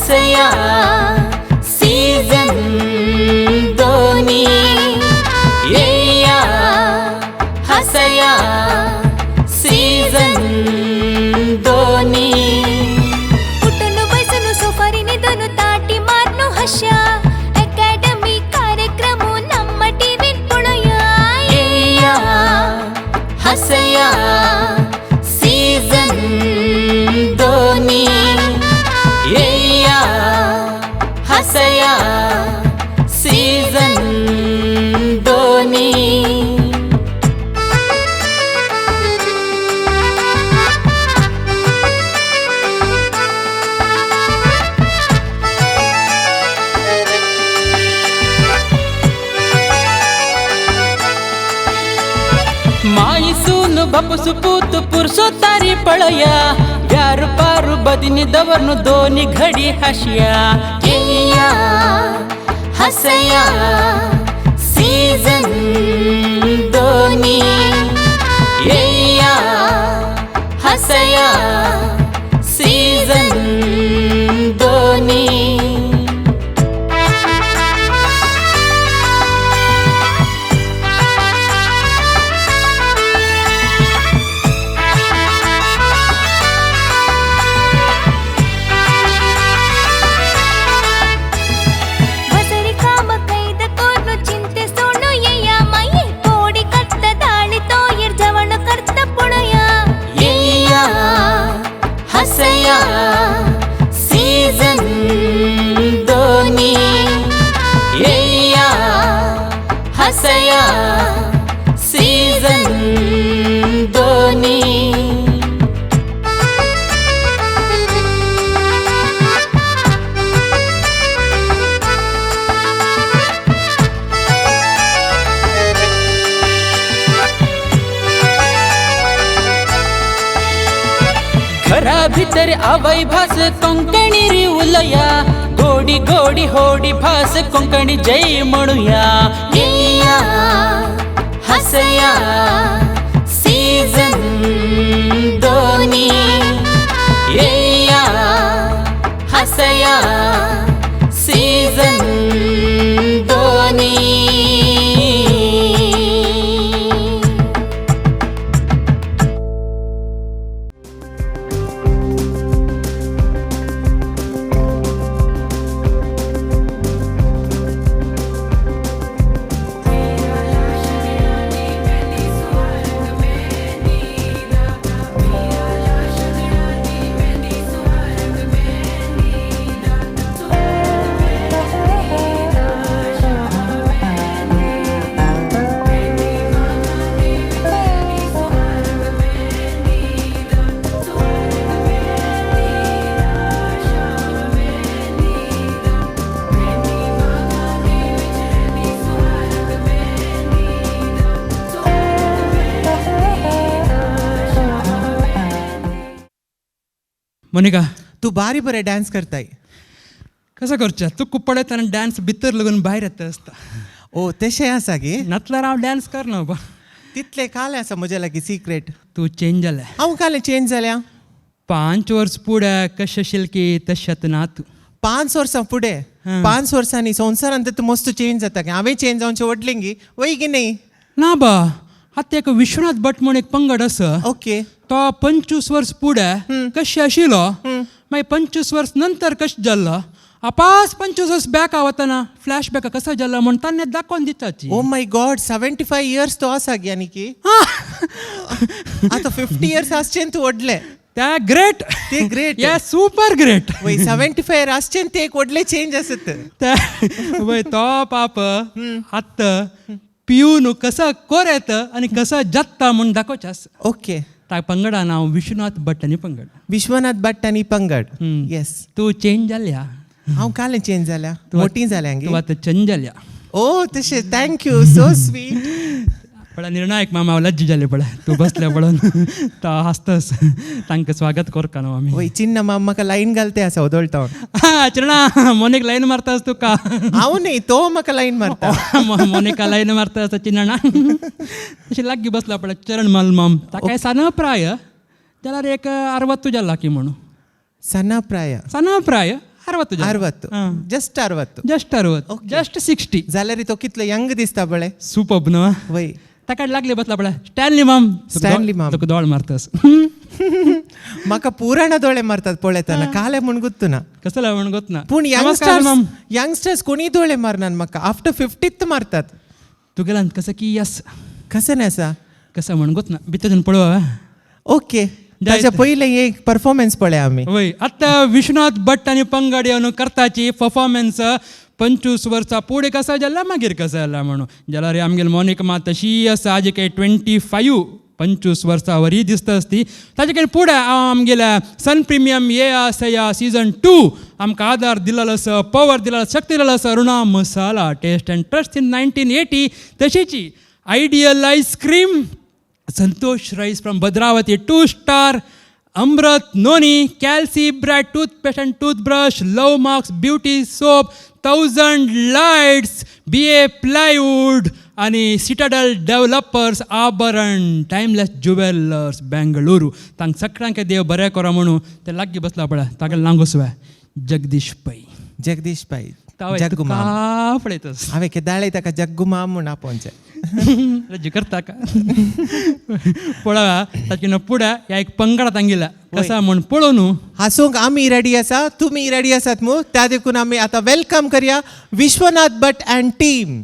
हसया season दोनी येया हसया season दोनी कुटुनु बैसनु सोफारीने दोनु ताटी मारनु हश्या अकॅडमी कार्यक्रम नम्म टीवी पुळया येया हसया सीजन दोनी येया हसया सीजन दोनी माईसूनु बपसु पूतु पुरुषो तारी पळया यार पारू बदिनिदवरनु दोनी घडी हशिया येया हसया सीजन दोनी येया हसया सीजन दोनी हसया सीजन दोनी येया हसया सीजन दोनी घरा भितर आवई भास कोंकणी री उलया गोडी गोडी होडी भास कोंकणी जय म्हणूया येया हसया सीजन दोनी येया हसया सीजन दोनी मोनिका तू बारी बरे डान्स करताय. कसं करच्या तू खूप पडयतना डान्स भितर लगून भायर येता आसता. ओ तशें आसा गे. नातल्यार हांव डान्स करना बा. तितले काले आसा म्हजे लागीं सिक्रेट. तू चेंज जाल्या. हांव काले चेंज जाल्या. 5 वर्स पुढे कशें आशिल्की तशेंच ना तूं. 5 वर्सां फुडें 5 वर्सांनी संवसारांत तूं मस्त चेंज जाता गे. हांवें चेंज जावचें वडलें गी वय गी न्ही. ना बा आतां एक विश्वनाथ भट म्हूण एक पंगड आसा. ओके. तो 25 वर्स पुढे कशें आशिल्लो मागीर 25 वर्स नंतर कशें जाल्लो आपास 25 वर्स बॅक वतना फ्लॅश बॅक कसो जाल्लो म्हण ताणें दाखोवन दिताची. ओ माय गॉड 75 इयर्स तो आसा गे आनी की. आतां 50 इयर्स आसचें तूं व्हडलें. त्या ग्रेट. ते ग्रेट. या सुपर ग्रेट. वय 75 आसचें ते एक व्हडलें चेंज आसत. वय तो पाप आतां पिऊन कसं कोरेत आनी कसं जत्ता म्हूण दाखोवचें आसा. ओके. त्या पंगडा नांव विश्वनाथ भट आनी पंगड. विश्वनाथ भट आनी पंगड. येस. तूं चेंज जाल्या. हांव कालें चेंज जाल्या. मोठी जाल्या तूं आतां चेंज जाल्या. ओ तशें थँक्यू सो स्वीट. पळय निर्णायक मामा हांव लज्ज जालें पळय तूं बसलें पळोवन तो हांसतास तांकां स्वागत करता न्हू आमी. वय चिन्न मामा म्हाका लायन घालता आसा वदळटा. चिरणा मोनीक लायन मारतास तुका. हांव न्ही तो म्हाका लायन मारता. मोनिका लायन मारता आसा चिन्ना अशी लागीं बसला पळय चरण मलमम ताका सान प्राय जाल्यार एक 60 जाला की म्हणून. सना प्राय. सान प्राय 60 60 जस्ट 60 जस्ट 60 जस्ट 60 जाल्यार तो कितलो यंग दिसता बळे सुपर्ब न्हू वय ताका लागले बसला पळय स्टॅनली माम तुका दोळ मारतस म्हाका पुराण दोळे मारतात पळयतना काले म्हण गुत्तुना कसला म्हण गोतना पूण यंगस्टर्स कोणी दोळे मारनात म्हाका आफ्टर 50th मारतात तुगेला कसं की यस कसं नाही असा कसं म्हण गोतना भितर पळवा ओके ताच्या पयले एक परफॉर्मन्स पळय आमी वय आतां विश्वनाथ भट आनी पंगडी अनु करताची परफॉर्मन्स 25 वर्सां पुढे कसा जाला मागीर कसा जाला म्हणून जाल्यार आमगेली मोनिका मात तशी आसा आजी काही 25 वर्सां वरी दिसता असती ताचे काही पुढे आमगेल्या सन प्रिमियम येया हसया सीझन 2 आमकां आदार दिलेलो आसा पवर दिलेलो शक्ती दिलेलो आसा Runa masala taste and trust in 1980 तशीची ideal ice cream Santosh rice from Bhadravati 2 star Amrut noni कॅल्सी ब्रॅड toothpaste and toothbrush love marks beauty soap 1000 lights BA plywood आणि Citadel developers Abharan timeless jewellers Bengaluru तांक सगळ्यांक देव बरें करा म्हणून ते लागीं बसला पळय ताका लागूसवा जगदीश पै जग्गुमा पळयतस हांवें केदाळे ताका जग्गुमा म्हूण आपोवचें रजी करता का पळवा ताचे पुढे ह्या एक पंगडात तांगेला कसा म्हण पळो न्हू हासूंक आमी रेडी आसा तुमी रेडी आसात मू त्या देखून आमी आतां वेलकम करया विश्वनाथ भट अँड टीम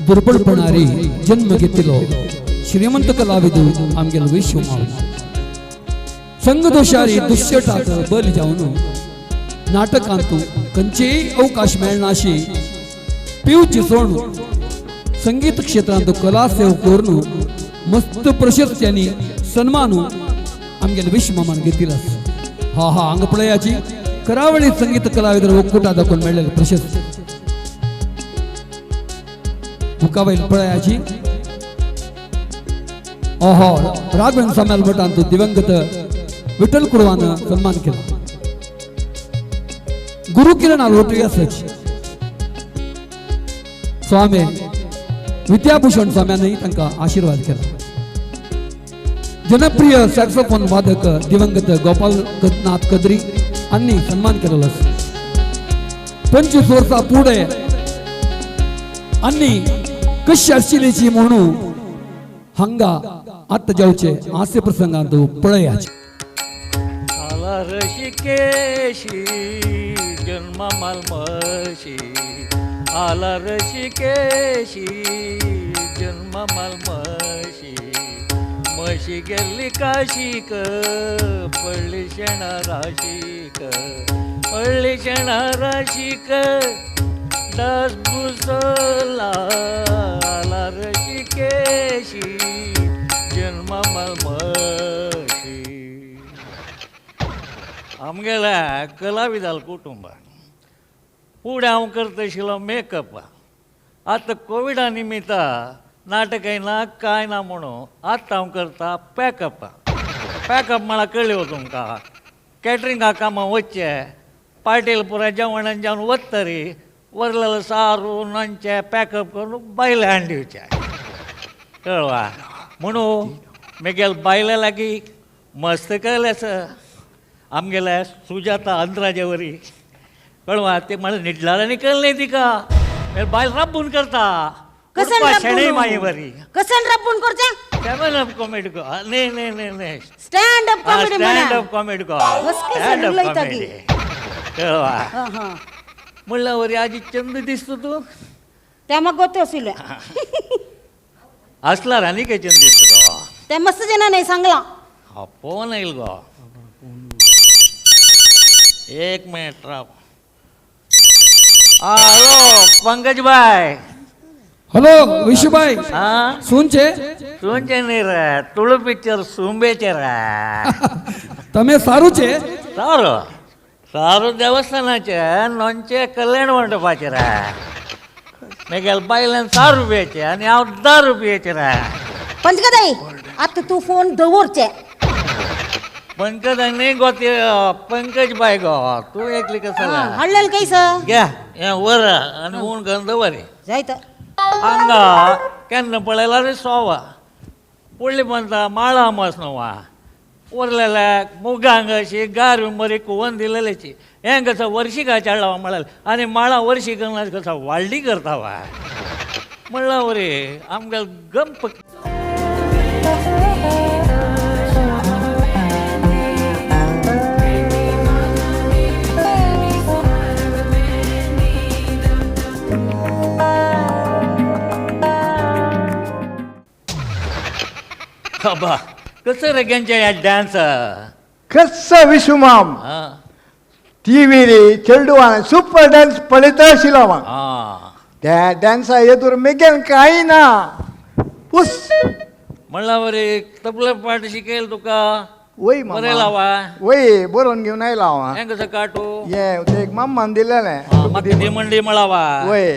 दुर्बळपणारी जन्म घेतिलो श्रीमंत कलाविदू आमगेल विश्वमाव संगदोषारी दुश्यटाक बली जावन नाटकांतू खंयचेय अवकाश मेळनाशी पिवची सोडून संगीत क्षेत्रांत कला सेव करून मस्त प्रशस्त्यांनी सन्मान आमगेले विश्वमामान घेतिला हा हांग पळयाची करावळी संगीत कलाविदर ಒಕ್ಕೂಟ दाखोवन मेळ्ळेले प्रशस्ती मुखावयल पळयाची राघवेंद्र साम्याल भटांतू दिवंगत विठ्ठल कुडवान सन्मान केला गुरु किरण आलोटी आसाची स्वामी विद्याभूषण स्वाम्यानही तांकां आशीर्वाद केला जनप्रिय सॅक्सोफोन वादक दिवंगत गोपालनाथ कदरी हांणी सन्मान केलेलो आसा 25 वर्सां पुढे आनी कशी आशिल्लीची म्हणून हांगा आत्ता जावचे हास्य प्रसंगांत पळयाचे ऋषिकेशी जन्म मलमशी आला ऋषिकेशी जन्म मलमशी म्हशी गेल्ली काशीक पडली शेणा राशीक पडली शेणा राशीक दास बुसला आला ऋषिकेशी जन्म मलमशी आमगेल्या कलाविदाल कुटुंबान फुडें हांव करता आशिल्लो मेकअप आतां कोविडा निमित्त नाटकय ना कांय ना म्हणून आतां हांव करता पॅकअप म्हळ्यार कळ्ळो तुमकां कॅटरिंगा कामां वचचें पार्टेल पुराय जेवणान जेवन वतरी वरलेलो सारू न्हंचे पॅकअप करून बायले हाड दिवचे कळवा म्हणून मेगेल बायले लागीं मस्त केलें सर आमगेल्या सुजाता अंतराजे वरी कळवा ते मला निडलारांनी कळलं नाही तिका बायल राबून करता शेणे माई वरी कसन राबून करता स्टँड अप कॉमेडी को नाही stand up comedy stand up comedy को स्टँड अप कॉमेडी कळवा म्हणलं वरी आजी चंद दिसतो तू त्या मग गोते असिले असला राणी काय चंद दिसतो गो त्या मस्त जना नाही सांगला हा फोन येईल गो एक मिनिट राव हॅलो पंकज भाई हॅलो विशुभाई हाँ सुनचे नहीं रे तुळू पिक्चर सुंबेचे रे तमे सारू छे सारू सारू देवस्थानाचे नोंचे कल्याण मंडपाचे रे मेगेल बायलान 6 रुपयाचे आणि हांव 10 रुपयाचे रे पंचकदाई आता तू फोन दवरचे पंकज नाही गो ते पंकज बाय गो तू एकली कसं हडलेल कैस घ्या हे वर आणि ऊन गंध वरे जायत हांगा केन्ना पळयला रे सोवा पडली म्हणटा माळा अमास न्हवा उरलेल्या मुगांग अशी गार मरी कुवन दिलेल्याची हें कसं वर्शी काय चाडला म्हळ्यार आनी माळा वर्शी करना कसा वाळडी करता वा म्हणला वरे आमकां गंप बाबा कसं रे गेंच्या या डान्स कसं विश्वमाम टीव्ही चेडूवान सुपर डान्स पळयता आशिल्लो हांव त्या डान्सा येदूर मेगेन कांय ना पुस म्हणला बरे तबला पाट शिकयला तुका वय बरें लावा वय बरोवन घेवन आयला हांव हें कसं काटू हे ते एक माम्मान दिलेलें म्हाका दी मंडी म्हळावा वय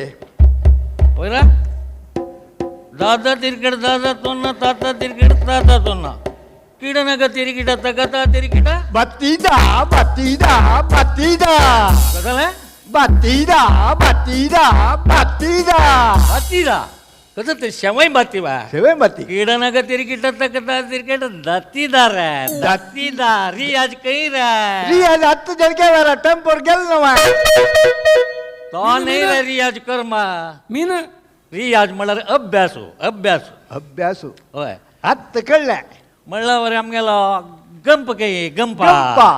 वय रा दादा तिरकड दादा तोन्ना ताता तिरकड ताता तोन्ना कीडनग तिरकिट तगता तिरकिट बत्तीदा बत्तीदा बत्तीदा कसं बत्तीदा बत्तीदा बत्तीदा बातीदा कसं ते शेवय बाती बा सेवे बत्ती कीडनग तिरकिट तगता तिरकिट दातीदार दातीदार रियाज कई रे रियाज हत्तु जणके वेळा टेंपोर गेल्लो वा तो नाही रे रियाज कर्मा मी ना रियाज म्हळ्यार अभ्यासू अभ्यासू अभ्यासू होय हत्त कळ्ळें म्हणला वरे आमगेलो गंप काही गंपा गंपा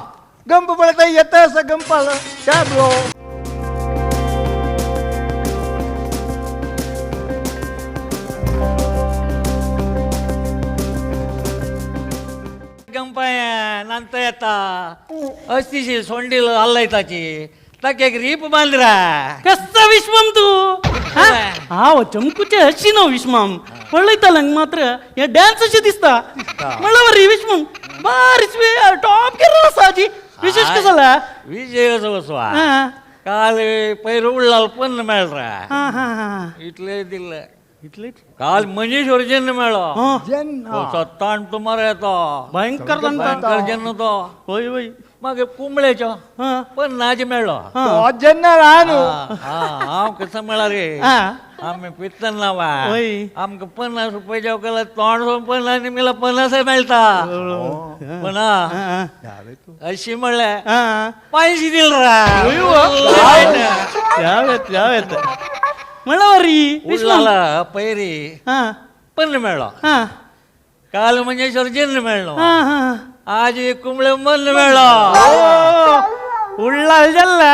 गंप पळयता येता असं गंपाला शाबलो गंपाया नांत येता अस्तिशी सोंडील हल्लायताची ताका एक रीप बांदरा कसा विश्वम तू हांव चमकुचे हशी न्हू विश्वम पळयतालंग मात्र हे डान्स अशें दिसता म्हणलं बरी विश्वम बारीच टॉप केला आसा हाजी विशेष कसो जाला विजय वसवा काल पैर उडला पण मेळ्ळा इतले दिले इतले काल मनीष जेन्न मेळ्ळो जेन्ना कसो ताण तुम्हाला येतो भयंकर भयंकर जेन्न तो होय होय मागे कुंबळेचो पण नाज मेळ्ळो तो जेन्ना रानू हांव कसो मेळ्ळा रे आमी पित्तन नावा होय. आमकां 50 रुपया जाव केला तोंड सोन 50 मेला 50 मेळटा पण अशी म्हणल्यार पैसे दिल म्हणलं बरी विश्वाला पैरी पण मेळ्ळो काल म्हणजे सर्जन मेळ्ळो आज कुंबळे मन मेळ्ळो उडला जल्ला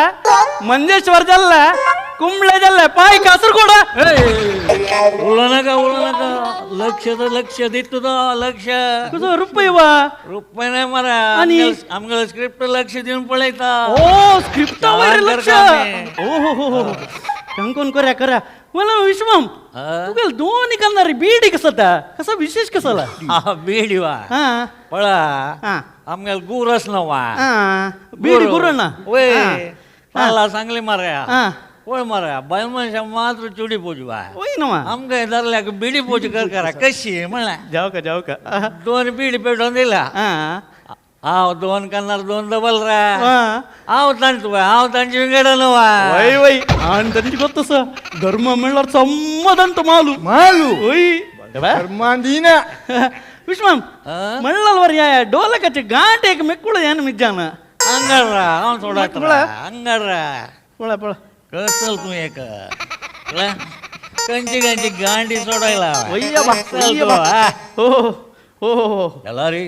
मंजेश्वर जल्ला कुंबळे जल्ला पाय कासरगोडा उडू नका लक्ष तर लक्ष देत लक्ष तुझं रुपये वा रुपये नाही मारा आणि? आमच्या स्क्रिप्ट लक्ष देऊन पळयता ओ स्क्रिप्ट छान लक्ष करता आम्ही. हो कंकोन करा मला विश्वम तुका दोन इकंदारी बीड कसा विशेष कसा बीड वा पळा आमच्या गुरस नवा बीड गुरु ना वय मला सांगले मारा पळ मारा बाय मनशा मात्र चुडी पोचवा होय ना आमकां धरल्या बिडी पोच करा कशी म्हणला जाऊ का दोन बीड पेटोवन दिला हांव दोन करणार दोन डबल रा हांव तांची विंगडा नवा वय आणि त्यांची गोष्ट तसं धर्म म्हणल्यार संमदंत मालू होय धर्मांदीना विश्वम म्हणलं वर या डोलकाचे गांठ एक मेकुळ यान मिजान अंगार रा हांव सोडा अंगार रा पळा कसल तू एक कंची गांडी सोडायला हो रे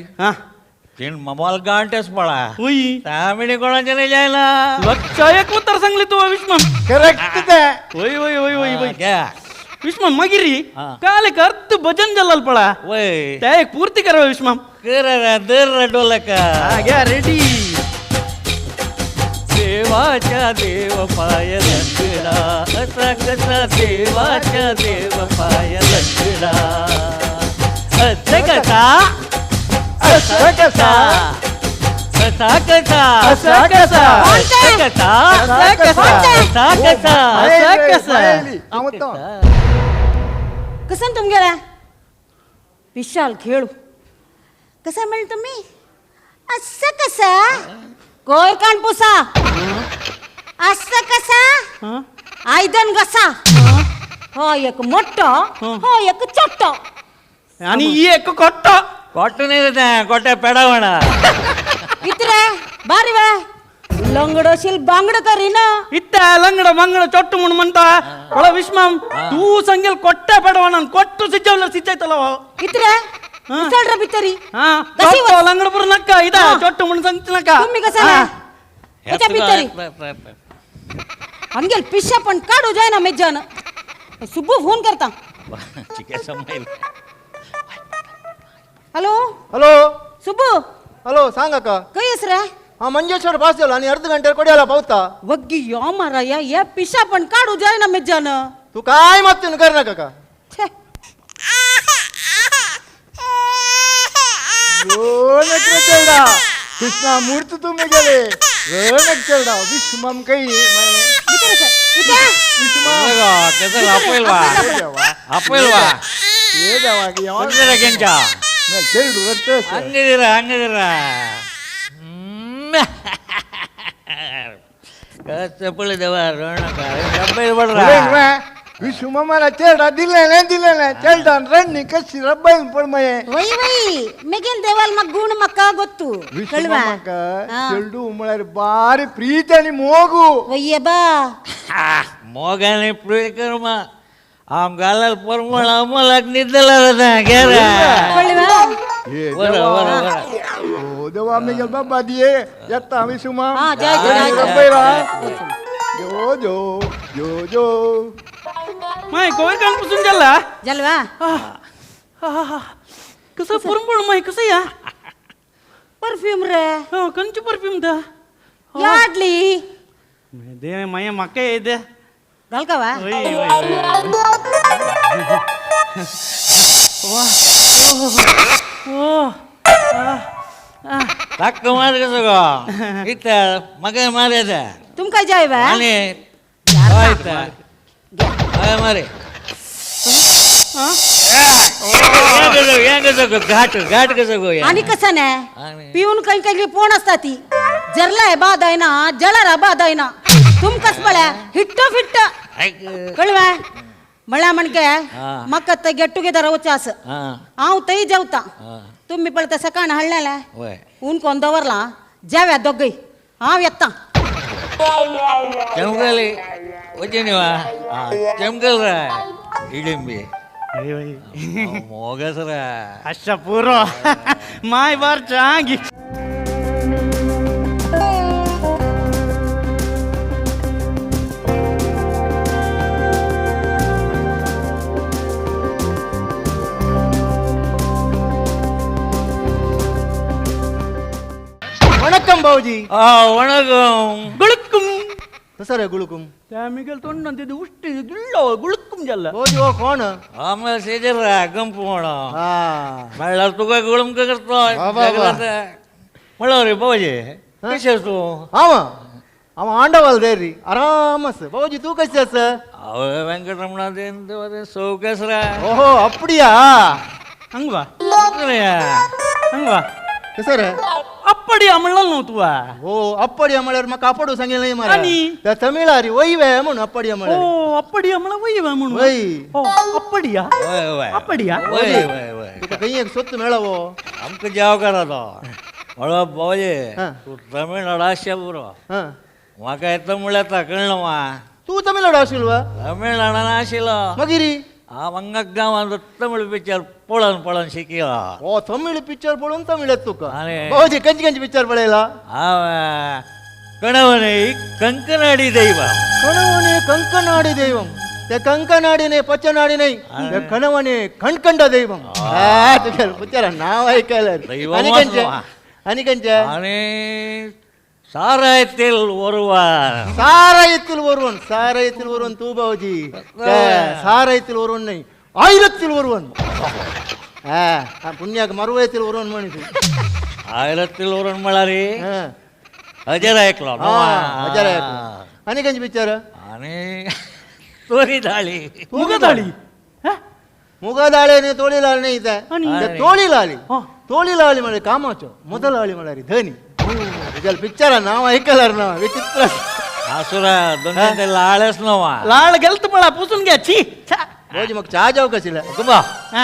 तीन मोबाईल गांठेच पळा होई त्यामुळे कोणाच्या नाही जायला लक्ष एक उत्तर सांगले तू विश्वम करेक्ट होय घ्या विश्वम मगिरी काल एक अर्ध भजन जल्लाल पळा वय त्या एक पूर्ती करा विश्वम कर दर डोलका घ्या रेडी देवाच्या देव पाय लंगडा असा कसा देवाच्या देव पाय लंगडा असा कसा असा कसा असा कसा असा कसा असा कसा असा कसा कसं तुमगेला विशाल खेळू कसं म्हणलं तुम्ही असं कसं कोर कान पुसा असं कसा आयदन कसा हो एक मोठं हो एक छोट आणि एक कोट्ट ಕೊಟ್ಟನಿರುತ್ತೆ ಕೊಟ್ಟೆ ಪೆಡವಣ ಇತ್ರೆ ಬಾರಿವೆ ಲಂಗಡ ಶಿಲ್ ಬಾಂಗಡ ಕರೀನ ಇತ್ತ ಲಂಗಡ ಮಂಗಡ ಚೊಟ್ಟು ಮುಣ್ಮಂತ ಒಳ ವಿಶ್ಮಂ ತೂ ಸಂಗೆಲ್ ಕೊಟ್ಟೆ ಬೇಡವ ನಾನು ಕೊಟ್ಟು ಸಿಜ್ಜವಲ್ಲ ಸಿಜ್ಜಾಯ್ತಲ್ಲವ ಇತ್ರೆ ಇಸಲ್ರ ಬಿತ್ತರಿ ಹಾ ಲಂಗಡ ಪುರ ನಕ್ಕ ಇದ ಚೊಟ್ಟು ಮುಣ್ಣ ಸಂಚನಕ ಕುಮ್ಮಿಗ ಸಲ ಎಚ ಬಿತ್ತರಿ ಹಂಗೆಲ್ ಪಿಶ ಪನ್ ಕಾಡು ಜಾಯನ ಮೆಜ್ಜಾನ ಸುಬ್ಬು ಫೋನ್ करता हॅलो हॅलो सुब्बू हॅलो सांग का काय ಹೆಸರ हा मंजेश्वर पास झाला आणि अर्ध घंटे कोड्याला पावता वग्गी यो माराया या पिशा पण काढू जाय ना मेजान तू काय मागतून कर नका का कृष्णा मूर्त तुम्ही गेले रोनक चलडा विश्वम काही ಅಪ್ಪಲ್ವಾ ये देवा की ಕೆಂಚ ಚೆಲ್ಡು ರರ್ತಸ ಹಂಗಿದ್ದೀರ ಚಪ್ಪಳಿ ದೇವ ರೋಣ विश्व मला चेडा दिले ना चेडा रन्नी कशी रब्बाई पण मये वई वई मेगेल देवाल मग गुण मक्का ಗೊತ್ತು विश्व ಚೆಲ್ಡು ಉಮ್ಮಳರಿ ಬಾರಿ ಪ್ರೀತಿ आणि ಮೋಗು वయ్య बा मोगाने प्रियकर्म आम गालाल परमळ अमलाक निदला गेरा ओ देवा मी गेल बाबा दिये येता विश्व हां जय रब्बाईरा जो जो जो जो माय कोवर कान पुसून गेला जलवा कसं पुरंपुळ माय कसं या परफ्यूम रे हो कंची परफ्यूम दा याडली दे माय मके ಇದೆ घालकावा तक्क मार कसं गो इथं मग मारायचं तुम काय जायवा आणि मारे घाट घाट कसं गो आणि कसं नाही आणि पिऊन काही काही पोण असतात ती जरलाय बाद आहे ना जळारा बाद आहे ना तुम कस बळ्या हिट्ट फिट्ट कळवा मळ्या म्हणके मग गेट टुगेदर होचास हांव तई जेवता तुम्ही पळता सकाळ हळण्याला ऊन कोंदवरला जेव्या दोघई हांव येता चमकली होते निवा चमकल रा इडिंबी मोगस रा ಅಷ್ಟ ಪೂರ್ವ ಮಾಯ್ ಬಾರ್ ಚಾಗಿ वणक्कम भाऊजी वणकम ಗುಳುಕ್ಕುಂ कसं रे गुळकुम ಮಿಗಲ್ ತೊಂಡಂತಿದ್ದು ಉಷ್ಟಿ ಗಿಳ್ಳ ಗುಳುಕ್ಕುಂ ಜಲ್ಲ भाऊजी हो कोण आम्हाला शेजर गंप म्हण हा म्हणलं तुका गुळम का करतो म्हणलं रे भाऊजी कशी असतो आवा आवा आंडवाल देरी आरामस भाऊजी तू कशी अस अहो व्यंकटरमणा देन सौकस रा ओहो அப்படியா ಹಂಗವಾ हंगवा कसं रे ಅಪ್ಪಡಿ ಅಮಳಲ್ಲ ನೋತುವಾ हो ಅಪ್ಪಡಿ ಅಮಳರ್ मग कापडू सांगेल नाही मला आणि? त्या तमिळारी वैवे म्हणून अप्पडी ಓ अमळ ಅಪ್ಪಡಿ ಅಮಳ ವಯ್ಯವ ಮುಣು वै ಓ ಅಪ್ಪಡಿಯಾ वय वय ಅಪ್ಪಡಿಯಾ वय वय वय तुका काही एक स्वत मिळावो आमक जाव करा तो म्हणलं भाऊजी हा. तू तमिळनाडू आशा बरो हा म्हाका येता म्हळ्यार कळलं मा तू तमिळनाडू असेल वा तमिळनाडान आशिल्लो मगिरी हांव हांगा गांवांत तमिळ पिक्चर पळोवन पळोवन शिकिलो ओ तमिळ पिक्चर पळून तमिळात तुका अरे. भाऊजी कंची कंची पिक्चर पळयला हांव कणवणे कंकनाडी दैव कणवणे कंकनाडी दैवम त्या कंकनाडी नाही पचनाडी नाही त्या कणवणे खणखंड दैवम तुझ्या पिक्चर नाव ऐकायला दैवम आणि कंच्या आणि कंच्या आणि सारायतील वरवार सारायतील वरून तू भाऊजी सारायतील वरून नाही आईलतील वरून हा पुण्याक मरवायतील वरून म्हणतो आयरतील वरून म्हणा रे हजर ऐकलो हजार आणि कंची पिक्चर आणि तोरी धाळी ಮುಗದಾಳಿ मुगादाळेने तोळी लाल नाही आणि? तोळी लाली हा. तोळी लाली म्हणे कामाचो ಮೊದಲ ಆಳಿ म्हणारी धनी तुझ्या पिक्चर नाव ऐकलं ना विचित्र आसुरा दोन लाळच नवा ಲಾಳ ಗೆಲ್ತು ಬಳ ಪುಸುನ್ ಗ್ಯಾ ಛೀ भाऊजी मग चहा जाऊ कशीला तुम्हा ಹಾ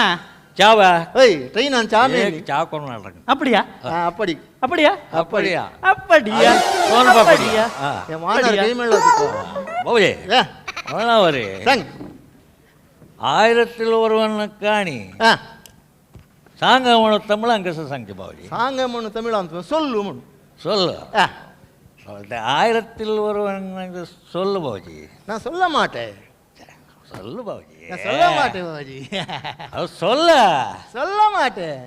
चावा ओय ट्रेन आणि चहा मेन चहा करून आला அப்படியா अपडी அப்படியா அப்படியா அப்படியா कोण அப்படியா हे मानार काही म्हणलं तुका भाऊजे या, म्हणावरे सांग आयरतील वरवण काणी हा सांग म्हणून तमिळांक कसं सांगते भाऊजी सांग म्हणून तमिळ आणतो सोल्लू म्हणून सोल्ल हा ஆயிரத்தில் ஒருவன் சொல்லு பாவுஜி நான் சொல்ல மாட்டேன் சொல்லு பாவுஜி நான் சொல்ல மாட்டேன் பாபாஜி அது சொல்ல சொல்ல மாட்டேன்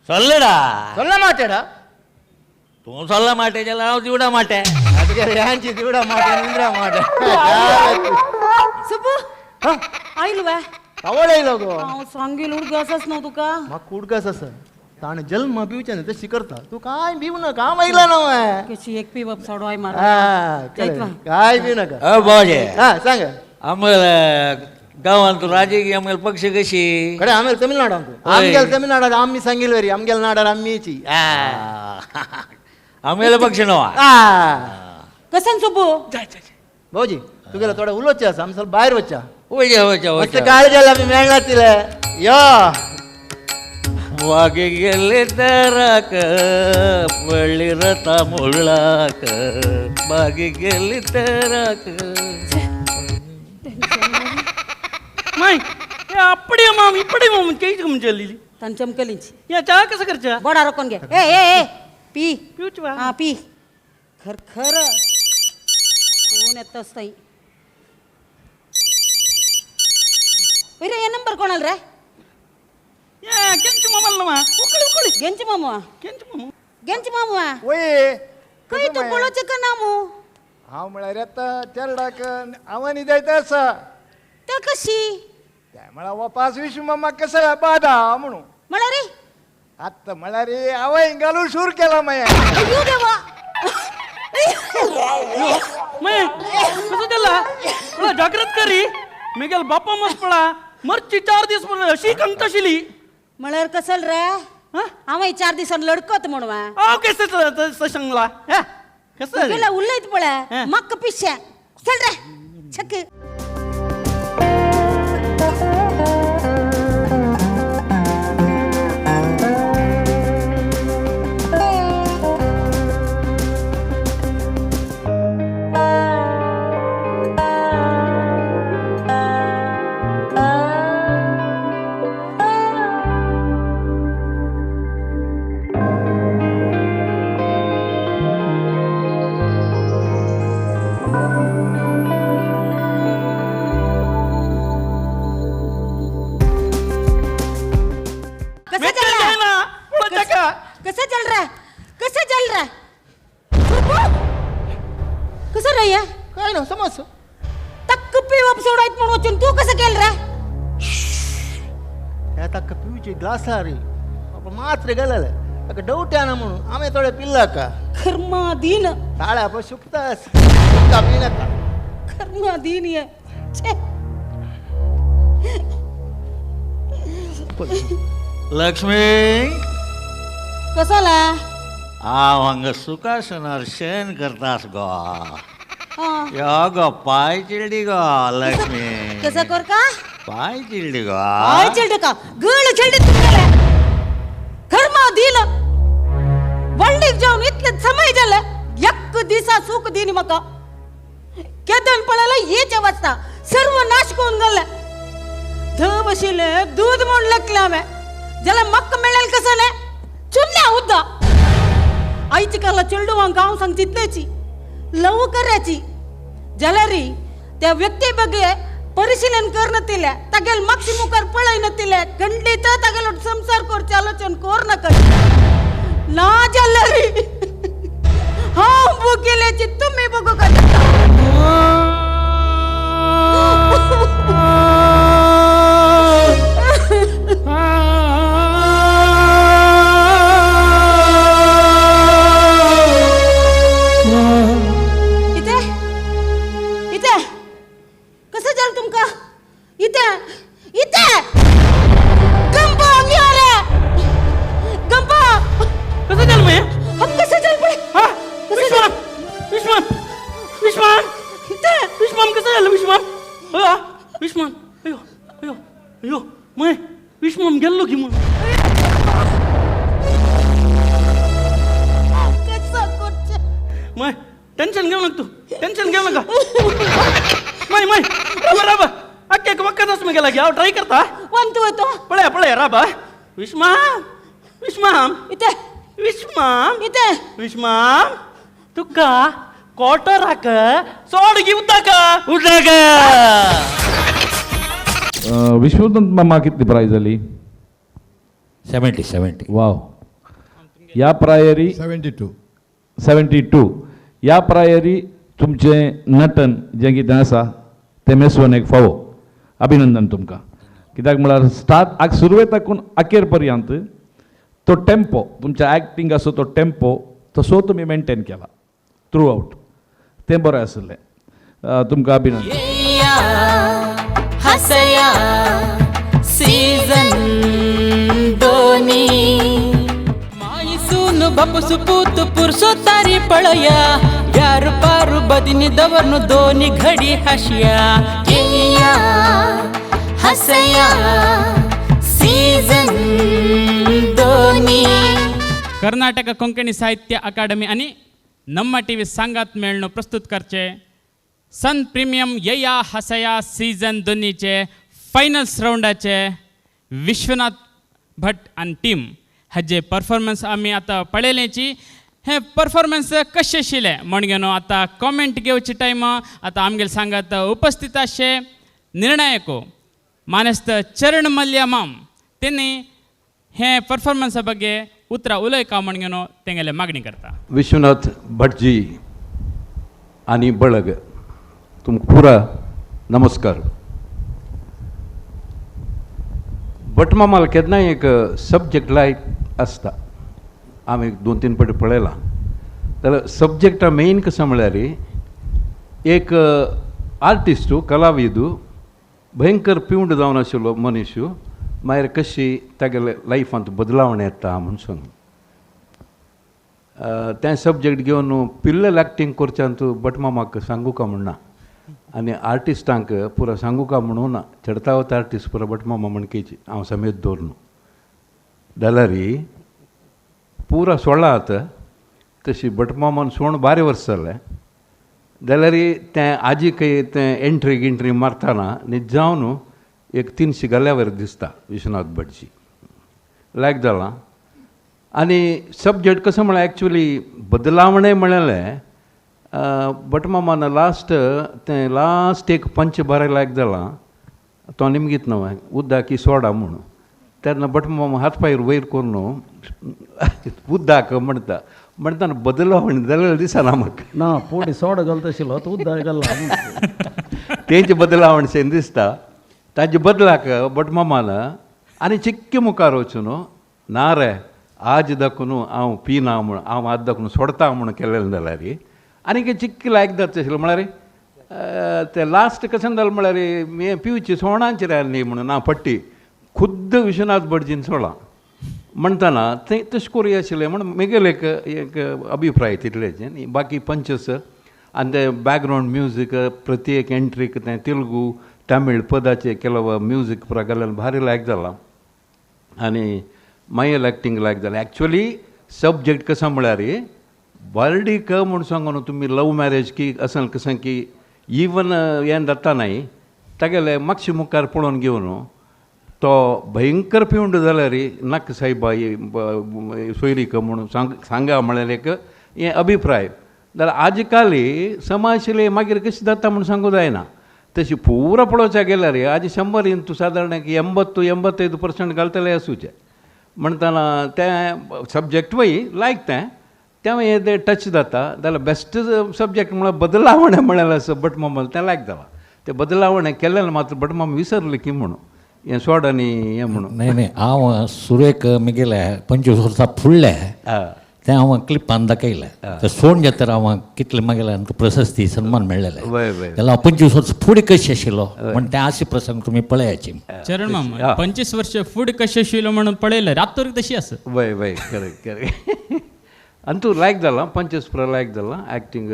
சொல்லுடா சொல்ல மாட்டேடா तू சொல்ல மாட்டேன் நான் விட மாட்டேன் அதுக்கு ஏஞ்சி விட மாட்டேன் நின்ற மாட்டேன் सुबू आईल वा कवळे लोक सांगेल उडग असंच नव्ह तुका मग कुडकस असं ताण जन्म पिवच्या ना तशी करता तू काय पिऊ नका महिला नव कशी एक पी बाप सोडवाय मार काय पिऊ नका अ बावजे हा सांग आम्हाला गावात राजकीय आम्हाला पक्ष कशी कडे आम्ही तमिळनाडू आणतो आमगेल तमिळनाडात आम्ही सांगेल वरी आमगेल नाडार आम्हीची आम्हाला पक्ष नवा कसन सुबू भाऊजी तू गेला थोडा उलोच्या असा आम्ही ಸ್ವಲ್ಪ बाहेर वच्चा वजा वजा मस्त वजा काळजी आला मी मिळणार तिला या वागे गेले दराक पडली रथा मुळाक बागे गेली दराक மை அப்படியே மாம் இப்படி மாம் கேக்கு முஞ்சली तन चमकलींची या चहा कसं करच्या बडा रोकून घे ए पी पिऊच वा हा पी खर खर कोण येतच ताई अरे या नंबर कोणाला रे या केंच मामाला नवा उकळी उकळी गेंची मामा केंच मामा गेंची मामा वय काही तू कोणाचे का नामू हांव म्हळ्यार येता चेरडाक आव्हानी जायता आसा त्या कशी त्या म्हळ्यार वपास विश्व मामा कसं बाधा म्हणून मला रे आत्ता म्हळ्यार रे आवय घालून सूर केला माया अयो देवा मै कसं त्याला तुला जागृत करी मी गेल बापा मस्त पडा मरची 4 दिवस पडला अशी कंतशिली मळर कसल रे आम्ही 4 दिवसांनी लडकत म्हणवा आ कसं सांगला कसं गेला उल्लैत पळा मक्क पिश्या चल रे छक कसं चल रहा कसं रे काय ना समज तक्क पिवप सोडायत म्हणून तू कसं केलं रे आता पिऊची ग्लास रे आपण मात्र गेलेलं अगं डौट ना म्हणून आम्ही थोडे पिल्ला का खर्मा दिन टाळ्या पण शुकतास शुकता पी नका खर्मा दिन ये छे लक्ष्मी कसाला हंग सुखासनार शेण करतास गो हा या गो पाय चिरडी गो लक्ष्मी कसं कर का पाय चिरडी गो आय चिल्ड का गळ चिल्ड तुम्हाला खर्मा दिन वंडीक जाऊन इतले समय झालं एक दिसा सुख दिन मका केदन पळाला येच्या वाजता सर्व नाश करून गेलं ध बशिले दूध म्हणून लकला मैं ज्याला मक्क मिळेल कसं नाही चुन्या उद्दा आईची काला चिल्डू गाव सांग तिथल्याची लव करायची जलरी त्या व्यक्ती बघे परिशीलन करणं तिला तगेल मक्षी मुखार पळायन तिला खंडित तगेल संसार करचे आलोचन कोर न कर ना जलरी हा बुकेल्याची तुम्ही बघू का विश्वम गेल्लो की मग माय टेन्शन घेऊ नका तू टेन्शन घेऊ नका माय माय राबा राबा अख्ख्या वक्कातच मी गेला की अहो ट्राय करता कोणतो होतो पळया पळया राबा विश्माम विश्माम इथे विश्माम इथे विश्माम तुका क्वार्टर हाक सोडगी उद्दाका विश्वनाथ मामा कितली प्राईज झाली 70 वाव या प्रायरी 72 या प्रायरी तुमचे नटन जें कितें आसा तें मेसवनेक फावो अभिनंदन तुमकां कित्याक म्हळ्यार स्टार्ट सुरवेताकून अखेर पर्यंत तो टेम्पो तुमच्या ॲक्टिंग आसा तो टेम्पो तसो तुमी मेंटेन केला थ्रू आउट तें बरें आसलें तुमकां अभिनंदन येया हसया सीजन दोनी माईसून बापूसु पूत पुरुषो तारी पळया यार पारू बदिनी दवरनु दोनी घडी हसया येया हसया सीजन दोनी कर्नाटक कोंकणी साहित्य अकादमी आणि नम्मा टी व्ही सांगात मेळणं प्रस्तुत करचे सन प्रीमियम येया हसया सीझन 2चे फायनल्स राऊंडाचे विश्वनाथ भट आणि टीम हाजे परफॉर्मन्स आम्ही आता पळयलेची हे परफॉर्मन्स कशें आशिल्ले म्हण आता कॉमेंट घेवचे टायम आता आमगेल सांगात उपस्थित आशे निर्णायको मानेस्त चरण मल्ल्या माम त्यांनी हे परफॉर्मन्सा ಬಗ್ಗೆ उतरा उलयका म्हण तेंगेले मागणी करता विश्वनाथ भटजी आणि बळग तुमकां पुरा नमस्कार भट मामाला केन्नाय एक सब्जेक्ट लायक आसता हांवें 2-3 फावटी पळयलां जाल्यार सब्जेक्टा मेन कशें म्हळ्यार एक आर्टिस्टू कलाविदू भयंकर पिवंड जावन आशिल्लो मनीस मागीर कशी तागेले लायफांत बदलावण येता म्हूण सांग तें सब्जेक्ट घेवन पिल्लल एक्टींग करच्यांत भट मामाक सांगू का म्हणना आनी आर्टिस्टांक पुरा सांगू का म्हणून ना चढता वता आर्टिस्ट पुरा भट मामा म्हणकेची हांव समेत दवरन जाल्यार पुरा सोळ्ळात तशी भट मामान सोण 12 वर्स जालें जाल्यार तें आजीक तें एंट्री गिंट्री मारतना न्ही जावन एक 300 घाल्यावर दिसता विश्वनाथ भटजी लायक जालां आनी सब्जेक्ट कसो म्हळ्यार एक्चुली बदलावणे म्हळेलें भट मामान लास्ट एक पंच बरें लायक जालां तो निमगीत न्हय उद्दाकी सोडा म्हणून तेन्ना भट मामा हात पायर वयर करून उद्दाक म्हणटाना बदलावण जाल्यार दिसना म्हाका ना पोटी सोडा घालता आशिल्लो तो उद्दा घाल्ला तेंचे बदलावण शें दिसता ताजे बदलाक भट मामान आनी चिक्के मुखार वचून ना रे आज दाखून हांव पिना म्हूण हांव आज दाखून सोडता म्हूण केलेलें जाल्यार आनी चिक्के लायक जाता आशिल्लो म्हळ्यार ते लास्ट कशें जालें म्हळ्यार हे पिवची सोणांची रे न्ही म्हणून ना पट्टी खुद्द विश्वनाथ भटजीन सोडलां म्हणटाना तें तशें करूं आशिल्लें म्हण म्हगेले एक अभिप्राय तितलेच न्ही बाकी पंचस आनी ते बॅकग्रावंड म्युजीक प्रत्येक एंट्रीक तें तेलुगू तमीळ पदाचे केलो म्युजीक पुरा घालून भारी लायक जाला आनी मागीर एक्टींग लायक जालें एक्चुअली सब्जेक्ट कसो म्हळ्यार बर्डीक म्हूण सांगून तुमी लव मॅरेज की असन कशें की इवन हें जाता न्हय तागेले मातशें मुखार पळोवन घेवन तो भयंकर पिवंड जाल्यार नाक सायबा सोयरीक म्हणून सांगा म्हळ्यार एक हें अभिप्राय जाल्यार आज काल समाजशिले मागीर कशें जाता म्हूण सांगूं जायना तशी पुरा पळोवच्या गेल्यार आज 100 तूं सादारण 80-85% घालतले आसूचे म्हणटाना तें सब्जेक्ट वय लायक तें टच जाता जाल्यार बेस्ट सब्जेक्ट म्हळ्यार बदलावणे म्हळ्यार आसा भट मामा तें लायक जाला ते बदलावणे केलेलें मात्र भट मामा विसरले की म्हणून हें सोड आनी हें म्हणून नाही हांव सुरेख म्हगेले 25 वर्सां फुडले तें हांव क्लिपान दाखयलें ते सोण जाल्यार हांव कितले म्हगेले प्रशस्ती सन्मान मेळ्ळेले जाल्यार हांव 25 वर्सां फुडें कशें आशिल्लो म्हण ते आशी प्रसंग तुमी पळयाची चरण मामा 25 वर्ष फुडें कशें आशिल्लो म्हणून पळयलें रातोर तशी आसा वय करेक्ट आनी तूं लायक जाला 25 पुरा लायक जाला एक्टींग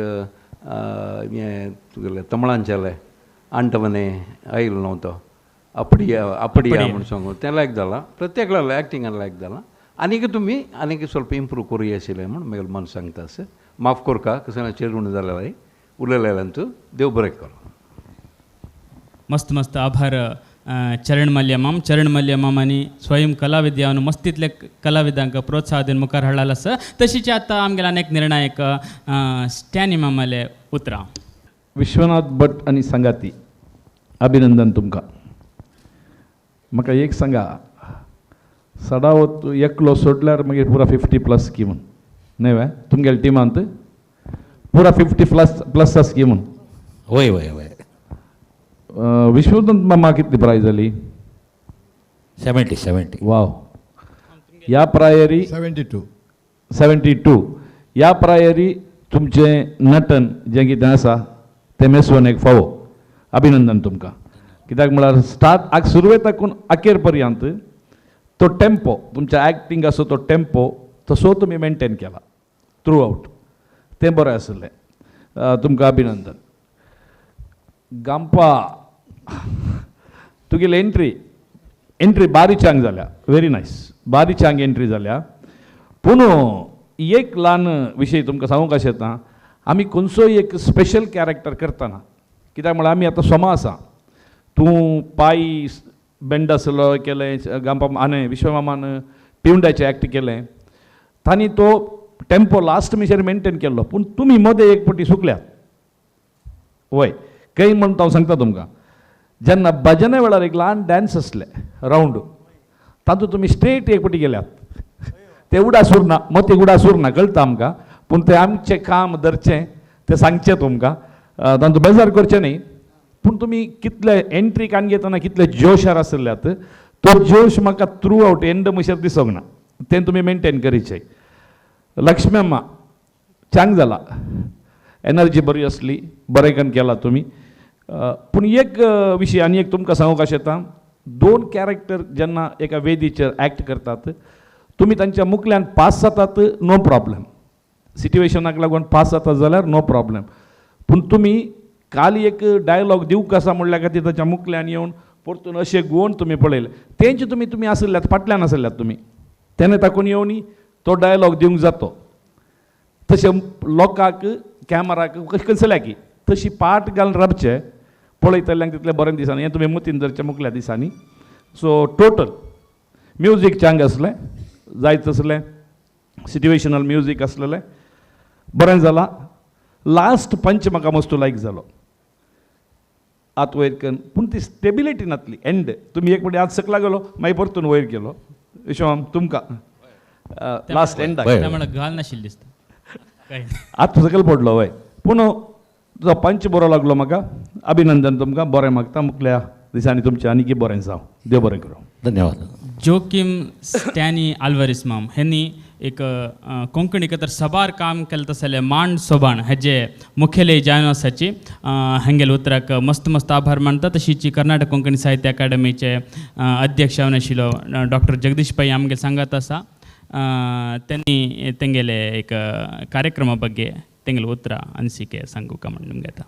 हें तुगेलें तमिळांचेलें आंटवने आयिल्लो न्हू तो अपडिया म्हणून सांगू तें लायक जालां प्रत्येक लागला एक्टिंगान लायक जालां आनीक स्वल्प इम्प्रूव करूया आशिल्लें म्हूण म्हगेलें मन सांगता सर माफ कोरका कसं चेडूण जालें उलयलें तूं देव बरें कर मस्त मस्त आभार चरण मल्यमाम आणि स्वयं कलाविद्यान मस्तीतले कलाविदांक प्रोत्साह दिवन मुखार हाडला आसा तशीच आतां आमगेले अनेक निर्णायक स्टॅनी मामाले उतरां विश्वनाथ भट आणि संगाती अभिनंदन तुमकां म्हाका एक सांगा सदावत एकलो सोडल्यार मागीर पुरा 50+ स्कीम न्हय वे तुमगेल्या टिमांत पुरा 50+ स्कीम वय वय वय विश्वनाथ मामा कितली प्रायज जाली 70 वाव ह्या प्रायरी 72 ह्या प्रायरी तुमचें नटन जें कितें आसा तें मेसवन एक फावो अभिनंदन तुमकां कित्याक म्हळ्यार स्टार्ट सुरवेताकून अखेर पर्यंत तो टेम्पो तुमच्या एक्टिंगाचो तो टेम्पो तसो तुमी मेंटेन केला थ्रू आउट तें बरें आसलें तुमकां अभिनंदन गांपा तुगेली एंट्री बारीचांग जाल्या व्हेरी नायस बारीचांग एंट्री जाल्या पूण एक ल्हान विशय तुमकां सांगूंक अशें येता आमी खंयचोय एक स्पेशल कॅरेक्टर करतना कित्याक म्हळ्यार आमी आतां सोमा आसा तूं पाय बेंड आसलो केलें गांपा आनी विश्वमामान पिवंड्याचें एक्ट केलें तांणी तो टेम्पो लास्ट मेशर मेंटेन केल्लो पूण तुमी मदें एक पटी सुकल्यात वय खंय म्हण हांव सांगता तुमकां जेन्ना भजने वेळार एक ल्हान डॅन्स आसले रावंड तातूंत तुमी स्ट्रेट एक पटी गेल्यात ते उडासूर ना मग ते उडासूर ना कळटा आमकां पूण तें आमचें काम धरचें तें सांगचें तुमकां तातूंत बेजार करचें न्ही पूण तुमी कितले एंट्री कान घेतना कितले जोशार आसल्यात तो जोश म्हाका थ्रू आउट एंड म्हणसर दिसोंक ना तें तुमी मेंटेन करीचे लक्ष्मी अम्मा चांग जाला एनर्जी बरी आसली बरें करून केला तुमी पूण एक विशय आनी एक तुमकां सांगूंक अशें येता 2 कॅरेक्टर जेन्ना एका वेदीचेर एक्ट करतात तुमी तांच्या मुखल्यान पास जातात नो प्रॉब्लेम सिट्युएशनाक लागून पास जातात जाल्यार नो प्रॉब्लेम पूण तुमी काल एक डायलॉग दिवंक आसा म्हणल्या खातीर ताच्या मुखल्यान येवन परतून अशें गुण तुमी पळयले तेंचे तुमी आसल्यात फाटल्यान आसल्यात तुमी तेन्ना ताकून येवनी तो डायलॉग दिवंक जातो तशें लोकांक कॅमराक कशें कसल्या की तशी पाट घालून राबचें पळयतल्यांक तितलें बरें दिसना हें तुमी मतीन धरचें मुखल्या दिसांनी सो टोटल म्युजीक चांग आसलें जाय तसलें सिट्युएशनल म्युजीक आसलेलें बरें जालां लास्ट पंच म्हाका मस्तू लायक जालो आत वयर करून पूण ती स्टेबिलिटी नातली एंड तुमी एक फावटी आत सकला गेलो मागीर परतून वयर गेलो विश्वम तुमकां लास्ट एंड घाल नाशिल्ली दिसता आत सकयल पडलो वय पूण तुजो पंच बरो लागलो म्हाका अभिनंदन तुमकां बरें मागता मुखल्या दिसांनी तुमचें आनीक बरें जावं देव बरें करूं धन्यवाद जोकिम स्टॅनी आल्वारिस माम हेनी एक कोंकणी तर सबार काम केलें तसलें मांड सोबाण हेजे मुखेली जावन आसाची हांगेले उतराक मस्त मस्त आभार मानता तशीच कर्नाटक कोंकणी साहित्य अकादमीचे अध्यक्ष जावन आशिल्लो डॉक्टर जगदीश पै आमगे सांगात आसा त्यांनी तेंगेले एक कार्यक्रमा ಬಗ್ಗೆ तेंगेले ಉತ್ತರ ಅನಿಸಿಕೆ ಸಂಗುಕ ನಿಮ್ಗೆ ಆಯ್ತಾ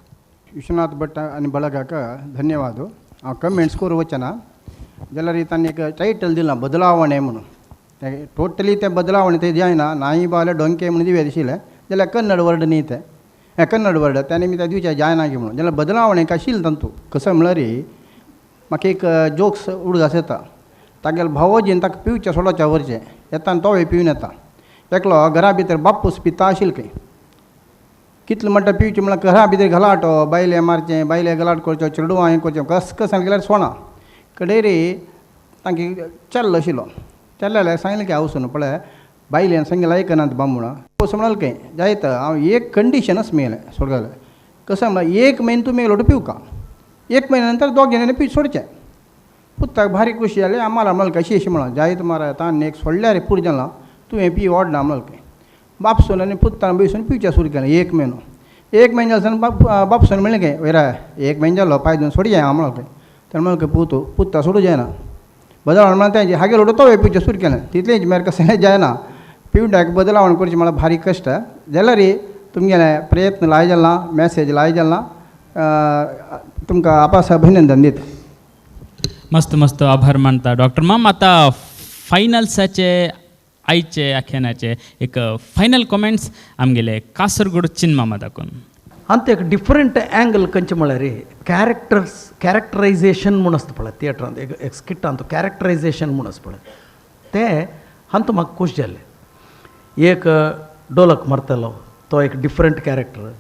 ವಿಶ್ವನಾಥ್ ಭಟ್ आणि ಬಳಗಾಕ ಧನ್ಯವಾದ ಆ ಕಮೆಂಟ್ಸ್ ಕೋರು ವಚನ जलरी तांणी एक टायटल दिला बदलावणे म्हणून टोटली ते बदलावणे ते जायना नाही बाले डोंके म्हणून दिवे दिशिल्ले जाल्यार कन्नड वर्ड न्ही ते कन्नड वर्ड त्या निमित्तान दिवचे जायना की म्हणून जाल्यार बदलावणे आशिल्ले तांतू कसं म्हळ्यार म्हाका एक जोक्स उडगास येता तागेले भावोजीन ताका पिवचे सोडोवचे व्हरचें येता आनी तोय पिवन येता एकलो घरा भितर बापूस पिता आशिल्लो खंय कितले म्हणटा पिवचे म्हळ्यार घरा भितर गलाटो बायले मारचें बायले गलाट करच्यो चेडवां हें करचें कस कसान गेल्यार सोणा कडेरी तांकी चल्लो आशिल्लो चल्लेले सांगलें की हांव पळय बायलेन सांगलें आयकनात बामणा असो म्हणाल खंय जायत हांव एक कंडिशनच मेळ्ळें सोडगलें कसं म्हळ्यार 1 म्हयनो तूं मेळलो पिवका 1 म्हयन्या नंतर दोग जाणांनी पिवचे सोडचें पुत्ताक भारी खुशी जाली आम्हाला म्हळ्यार कशी अशी म्हणून जायत मारा ताणें एक सोडल्यार पुरो जालां तूं हें पी ओडना म्हळ्यार खंय बापसून आनी पुत्तान बसून पिवचें सुरू केलें 1 म्हयनो 1 म्हयनो जाल्यार बापसून म्हणलें खंय वयरा 1 म्हयनो जालो पांय धुवन सोडया हांव म्हळ्यार खंय तर म्हळ्यार पुत्ता सोडूं जायना बदलावण म्हळ्यार तेंचे हागे लोटो तो पिवचें सुरू केलें तितलेंच मेर कसलें जायना पिवड्याक बदलावण करचें म्हळ्यार भारी कश्ट जाल्यार तुमगेले प्रयत्न लाय जालां मेसेज लाय जालां तुमकां आपास अभिनंदन दिता मस्त मस्त आभार मानता डॉक्टर मॅम. आता फायनल्साचे आयचे आख्यानाचे एक फायनल कॉमेंट्स आमगेले कासरगोड चिन्मामा दाखोवन. अंत एक डिफरंट अँगल खंयचे म्हळ्यार कॅरेक्टरायझेशन म्हूण आसता पळय थिएटरांत एक स्किटांत कॅरेक्टरायझेशन म्हूण आसता पळय तें हांव म्हाका खूश जालें. एक डोलक मारतलो तो एक डिफरंट कॅरेक्टर.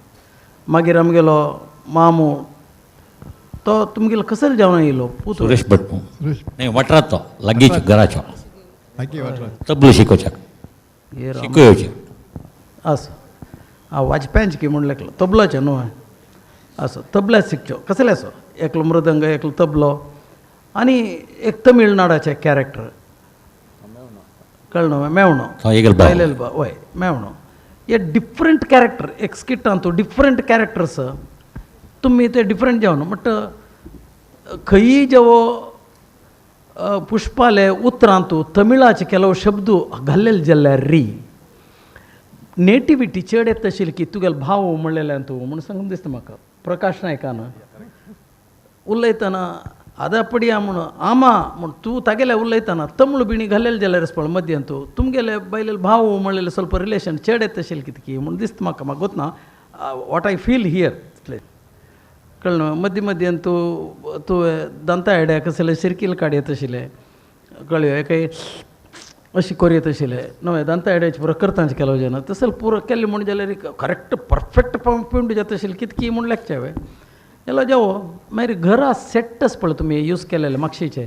मागीर आमगेलो मामू तो तुमगेलो कसर जावन येयलो सुरेश भट नाही वट्रात तो लागींच्या घराचो तबलो शिकोवच्याक शिकोवचे असो हांव वाजप्यांचकी म्हूण लेखलो तबलाचें न्हू असो तबल्याच शिकच्यो कसले असो एकलो मृदंग एकलो तबलो आनी एक तमिळनाडाचें कॅरेक्टर कळ्ळो मेवणो बायलेलो हय मेवणो हे डिफरंट कॅरेक्टर एक स्किटांत डिफरंट कॅरेक्टर्स तुमी ते डिफरंट जावन म्हणटा खंयी जेवो पुष्पाले उतरांतू तमिळाचे ಕೆಲವು शब्द घाल्लेले जाल्यार री नेटिविटी चड येता तशी की तुगेलो भाव म्हणलेल्यान तूं म्हूण सांगून दिसता म्हाका. प्रकाश नायकान उलयतना आदा पडया म्हूण आमा म्हूण तूं तागेले उलयतना तमिळ बिणी घाल्लेले जाल्यार पळय मध्यान तूं तुमगेले बायलेले भाव म्हणलेले ಸ್ವಲ್ಪ रिलेशन चड येता तशें कितें की म्हूण दिसता म्हाका गोतना वॉट आय फील हियर कळ्ळें. मध्य मध्यान तुवें दंता हेड्या कसले सिरकील काडयत आशिल्ले कळ्ळें एकाय अशी कोरयत आशिल्ले न्हय दंता हेड्याचे पुरो करतांचे केलो जेन्ना तसले पुरो केल्ले म्हूण जाल्यार करेक्ट परफेक्ट पिंड जाता आशिल्ले कितकी म्हूण लेखचे हांवें एलो जावो मागीर घरा सेट्टस पळय तुमी यूज केलेले म्हापशेचे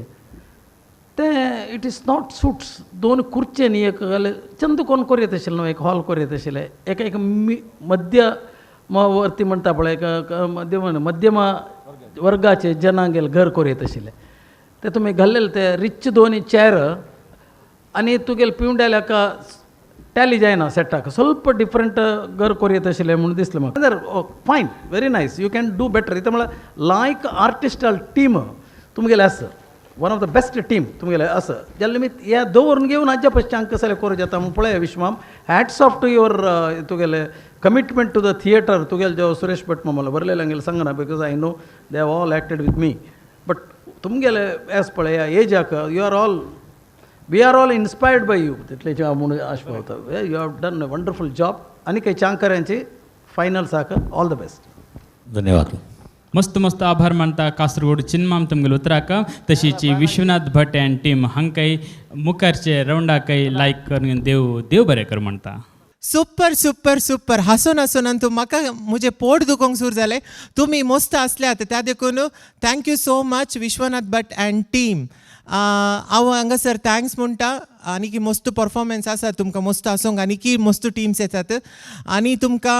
ते इट इज नॉट सुट्स. दोन खुर्चेनी एक चंद कोण कोरयत आशिल्ले न्हय एक हॉल कोरयत आशिल्ले एक मध्य वरती म्हणटा पळय मध्यम वर्गाचे जनांगेले घर कोरयत आशिल्ले ते तुमी घाल्लेले ते रिच दोनी चेर आनी तुगेले पिवंड्याले हाका टॅली जायना सेटाक ಸ್ವಲ್ಪ डिफरंट घर कोरयत आशिल्ले म्हूण दिसलें म्हाका. Fine very nice you can do better. इथं म्हळ्यार लायक आर्टिस्टाल टीम तुमगेले आसा one of the best team तुमगेले आसा जाल्यार मी हे दवरून घेवन हाज्या पश्चात कसले करूं जाता म्हूण पळय Vishwam hats off to your तुगेले कमिटमेंट टू द थिएटर तुगेले जो सुरेश भट मामालो बरलेले हांगेले सांगना because I know they have all acted with me but तुमगेले एज पळय ह्या एजाक you are all we are all inspired by you तितले म्हूण आशपावता you have done a wonderful job आनी काही चांकऱ्यांची फायनल साक ऑल द बेस्ट. धन्यवाद. मस्त मस्त आभार मानता कासरगोड चिन्माम तुमगेले उतराक तशीच विश्वनाथ भट अँड टीम हांकाय मुखारचे रावंडाकय लायक करून देव बरें कर म्हणटा. सुपर सुपर सुपर हसून हसून तूं म्हाका म्हजें पोट दुखोंक सुरू जालें. तुमी मस्त आसल्यात त्या देखून thank you so much Vishwanath Bhat and team. हांव हांगासर थँक्स म्हणटा आनी की मस्त परफॉर्मन्स आसा तुमकां मस्त आसूंक आनी की मस्त टिम्स येतात आनी तुमकां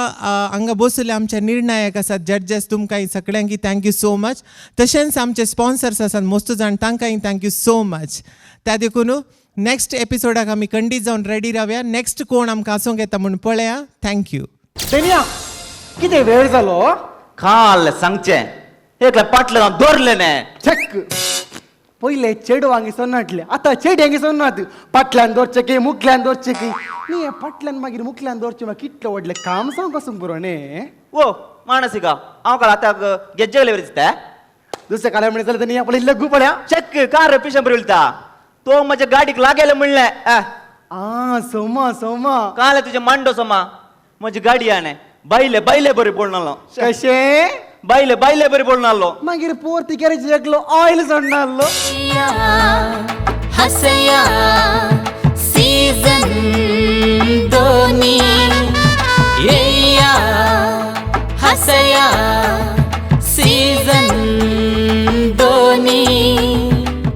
हांगा बसले आमचे निर्णायक आसात जड्जस तुमकां सगळ्यांक थँक्यू सो मच. तशेंच आमचे स्पॉन्सर्स आसात मस्त जाण तांकांय थँक्यू सो मच. त्या देखून नेक्स्ट एपिसोडाक आमी खंडीत जावन रेडी रावया. नेक्स्ट कोण आमकां आसूंक येता म्हूण पळया. थँक्यू. कितें वेळ जालो खाल सांगचें एकल्या पाटल्या दवरले ने चेक पयले चेडू हांगेसर नाटले आतां चेडी हांगेसर नात फाटल्यान दवरचे की मुखल्यान दवरचे की न्ही फाटल्यान मागीर मुखल्यान दवरचे मागीर कितलें व्हडलें काम सांग कसूंक बरो न्ही. ओ मानसिका हांव काल आतां गेज्जे दिसता दुसरे काले म्हणले जाल्यार आपले लग्गू पळया चेक कार पिशंबर उलता तो म्हज्या गाडीक लागेले म्हणलें सोमा सोमा काल तुजे मांडो सोमा म्हजी गाडी आने बायले बायले बरी बोलनालो कशें बायले बायले बरी बोलनालो मागीर पोर्ती गॅरेज एकलो ऑयल सोडनालो. हसया सीजन 2 येया हसया